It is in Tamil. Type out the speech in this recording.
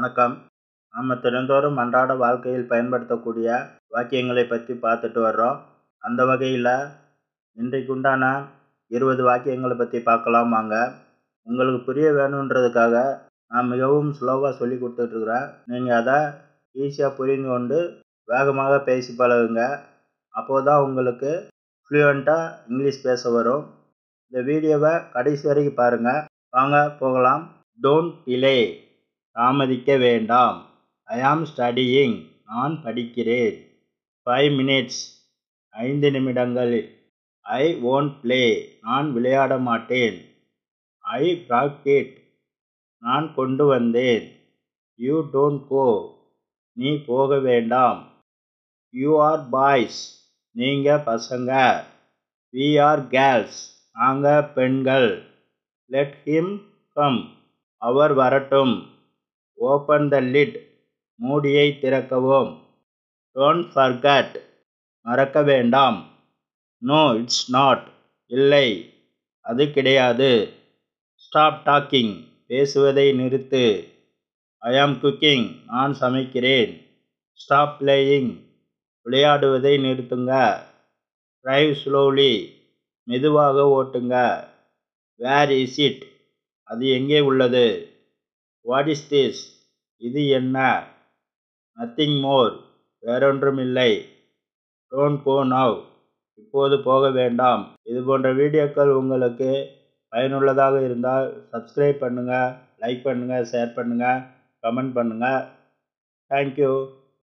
வணக்கம். நம்ம தினந்தோறும் அன்றாட வாழ்க்கையில் பயன்படுத்தக்கூடிய வாக்கியங்களை பற்றி பார்த்துட்டு வர்றோம். அந்த வகையில் இன்றைக்கு உண்டான 20 வாக்கியங்களை பற்றி பார்க்கலாம் வாங்க. உங்களுக்கு புரிய வேணுன்றதுக்காக நான் மிகவும் ஸ்லோவாக சொல்லி கொடுத்துட்ருக்குறேன். நீங்கள் அதை ஈஸியாக புரிந்து கொண்டு வேகமாக பேசி பழகுங்க. அப்போது தான் உங்களுக்கு ஃப்ளூயண்ட்டாக இங்கிலீஷ் பேச வரும். இந்த வீடியோவை கடைசி வரைக்கும் பாருங்கள். வாங்க போகலாம். டோன்ட் டிலே, தாமதிக்க வேண்டாம். ஐ ஆம் ஸ்டடியிங், நான் படிக்கிறேன். 5 minutes, 5 நிமிடங்கள். ஐ won't play, நான் விளையாட மாட்டேன். ஐ brought it, நான் கொண்டு வந்தேன். யூ டோன்ட் கோ, நீ போக வேண்டாம். யூ ஆர் பாய்ஸ், நீங்கள் பசங்க. வி ஆர் கேர்ள்ஸ், நாங்கள் பெண்கள். லெட் ஹிம் கம், அவர் வரட்டும். ஓப்பன் த லிட், மூடியை திறக்கவும். டோன்ட் ஃபர்கட், மறக்க வேண்டாம். நோ இட்ஸ் நாட், இல்லை அது கிடையாது. ஸ்டாப் டாக்கிங், பேசுவதை நிறுத்து. ஐ ஆம் குக்கிங், நான் சமைக்கிறேன். ஸ்டாப் பிளேயிங், விளையாடுவதை நிறுத்துங்க. டிரைவ் ஸ்லோலி, மெதுவாக ஓட்டுங்க. வேர் இஸ் இட், அது எங்கே உள்ளது. வாட் இஸ் திஸ், இது என்ன. நத்திங் மோர், வேறொன்றுமில்லை. டோன்ட் கோ நவ், இப்போது போக வேண்டாம். இது போன்ற வீடியோக்கள் உங்களுக்கு பயனுள்ளதாக இருந்தால் சப்ஸ்கிரைப் பண்ணுங்கள், லைக் பண்ணுங்கள், ஷேர் பண்ணுங்கள், கமெண்ட் பண்ணுங்கள். தேங்க்யூ.